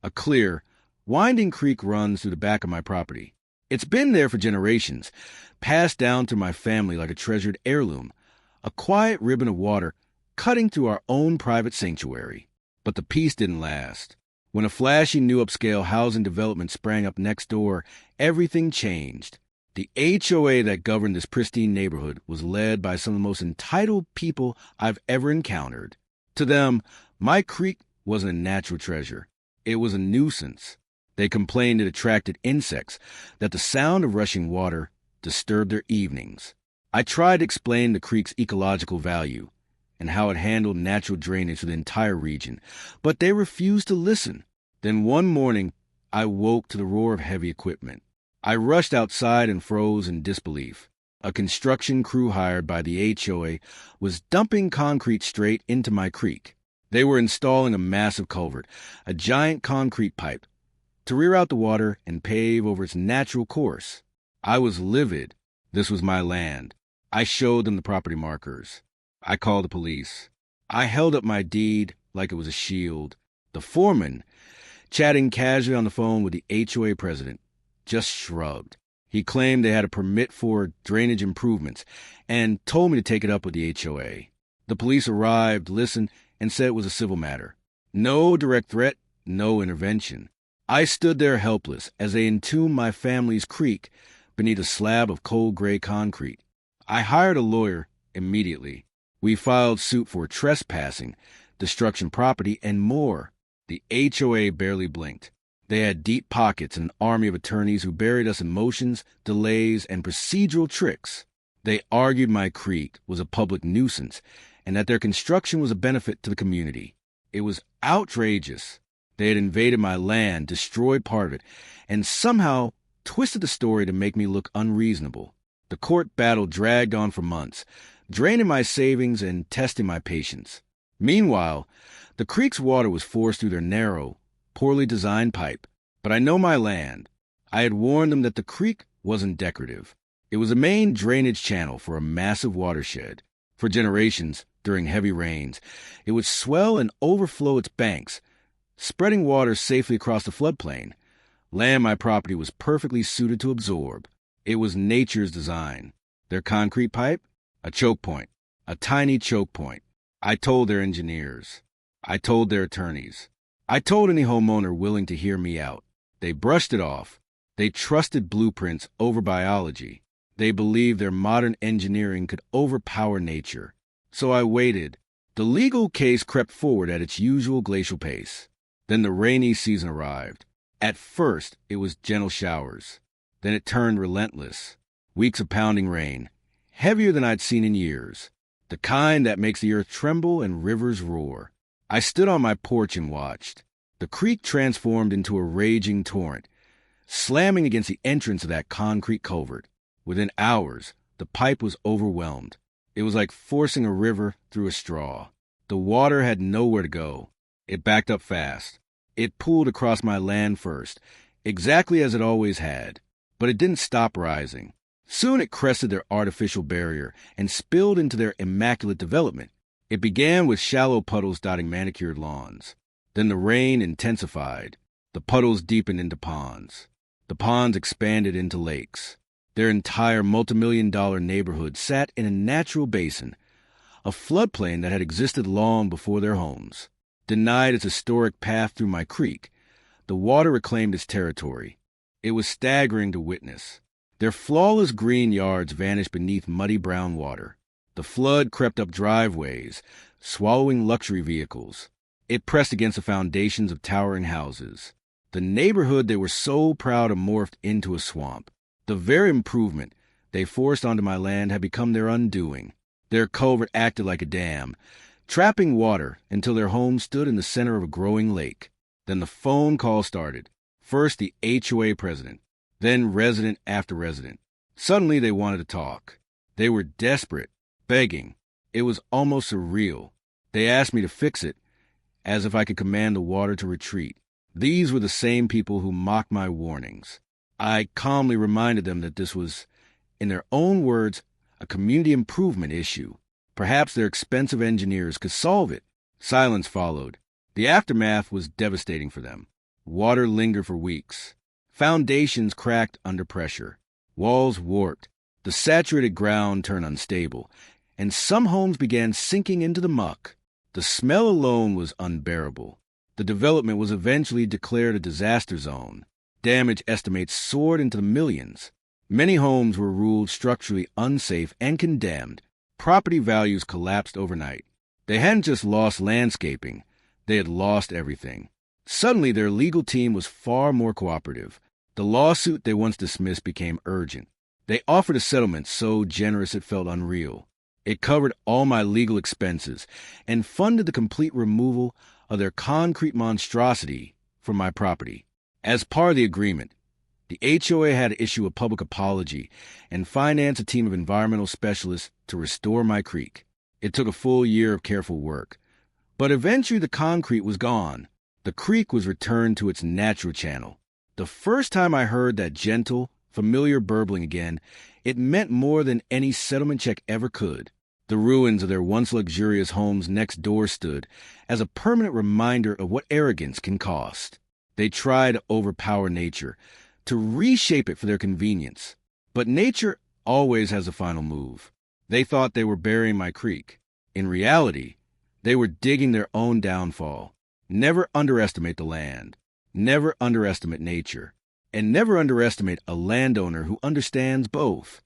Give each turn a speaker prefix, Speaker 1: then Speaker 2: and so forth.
Speaker 1: A clear, winding creek runs through the back of my property. It's been there for generations, passed down through my family like a treasured heirloom, a quiet ribbon of water cutting through our own private sanctuary. But the peace didn't last. When a flashy new upscale housing development sprang up next door, everything changed. The HOA that governed this pristine neighborhood was led by some of the most entitled people I've ever encountered. To them, my creek wasn't a natural treasure. It was a nuisance. They complained it attracted insects, that the sound of rushing water disturbed their evenings. I tried to explain the creek's ecological value and how it handled natural drainage for the entire region, but they refused to listen. Then one morning, I woke to the roar of heavy equipment. I rushed outside and froze in disbelief. A construction crew hired by the HOA was dumping concrete straight into my creek. They were installing a massive culvert, a giant concrete pipe, to rear out the water and pave over its natural course. I was livid. This was my land. I showed them the property markers. I called the police. I held up my deed like it was a shield. The foreman, chatting casually on the phone with the HOA president, just shrugged. He claimed they had a permit for drainage improvements and told me to take it up with the HOA. The police arrived, listened, and said it was a civil matter. No direct threat, no intervention. I stood there helpless as they entombed my family's creek beneath a slab of cold gray concrete. I hired a lawyer immediately. We filed suit for trespassing, destruction of property, and more. The HOA barely blinked. They had deep pockets and an army of attorneys who buried us in motions, delays, and procedural tricks. They argued my creek was a public nuisance and that their construction was a benefit to the community. It was outrageous. They had invaded my land, destroyed part of it, and somehow twisted the story to make me look unreasonable. The court battle dragged on for months, draining my savings and testing my patience. Meanwhile, the creek's water was forced through their narrow, poorly designed pipe. But I know my land. I had warned them that the creek wasn't decorative. It was a main drainage channel for a massive watershed. For generations, during heavy rains, it would swell and overflow its banks, spreading water safely across the floodplain. Land my property was perfectly suited to absorb. It was nature's design. Their concrete pipe? A choke point. A tiny choke point. I told their engineers. I told their attorneys. I told any homeowner willing to hear me out. They brushed it off. They trusted blueprints over biology. They believed their modern engineering could overpower nature. So I waited. The legal case crept forward at its usual glacial pace. Then the rainy season arrived. At first, it was gentle showers. Then it turned relentless. Weeks of pounding rain, heavier than I'd seen in years. The kind that makes the earth tremble and rivers roar. I stood on my porch and watched. The creek transformed into a raging torrent, slamming against the entrance of that concrete culvert. Within hours, the pipe was overwhelmed. It was like forcing a river through a straw. The water had nowhere to go. It backed up fast. It pooled across my land first, exactly as it always had. But it didn't stop rising. Soon it crested their artificial barrier and spilled into their immaculate development. It began with shallow puddles dotting manicured lawns. Then the rain intensified. The puddles deepened into ponds. The ponds expanded into lakes. Their entire multimillion-dollar neighborhood sat in a natural basin, a floodplain that had existed long before their homes. Denied its historic path through my creek, the water reclaimed its territory. It was staggering to witness. Their flawless green yards vanished beneath muddy brown water. The flood crept up driveways, swallowing luxury vehicles. It pressed against the foundations of towering houses. The neighborhood they were so proud of morphed into a swamp. The very improvement they forced onto my land had become their undoing. Their culvert acted like a dam, trapping water until their home stood in the center of a growing lake. Then the phone call started. First the HOA president, then resident after resident. Suddenly they wanted to talk. They were desperate, begging. It was almost surreal. They asked me to fix it, as if I could command the water to retreat. These were the same people who mocked my warnings. I calmly reminded them that this was, in their own words, a community improvement issue. Perhaps their expensive engineers could solve it. Silence followed. The aftermath was devastating for them. Water lingered for weeks. Foundations cracked under pressure. Walls warped. The saturated ground turned unstable, and some homes began sinking into the muck. The smell alone was unbearable. The development was eventually declared a disaster zone. Damage estimates soared into the millions. Many homes were ruled structurally unsafe and condemned. Property values collapsed overnight. They hadn't just lost landscaping, they had lost everything. Suddenly, their legal team was far more cooperative. The lawsuit they once dismissed became urgent. They offered a settlement so generous it felt unreal. It covered all my legal expenses and funded the complete removal of their concrete monstrosity from my property. As part of the agreement, the HOA had to issue a public apology and finance a team of environmental specialists to restore my creek. It took a full year of careful work. But eventually the concrete was gone. The creek was returned to its natural channel. The first time I heard that gentle, familiar burbling again, it meant more than any settlement check ever could. The ruins of their once luxurious homes next door stood as a permanent reminder of what arrogance can cost. They tried to overpower nature, to reshape it for their convenience. But nature always has a final move. They thought they were burying my creek. In reality, they were digging their own downfall. Never underestimate the land. Never underestimate nature. And never underestimate a landowner who understands both.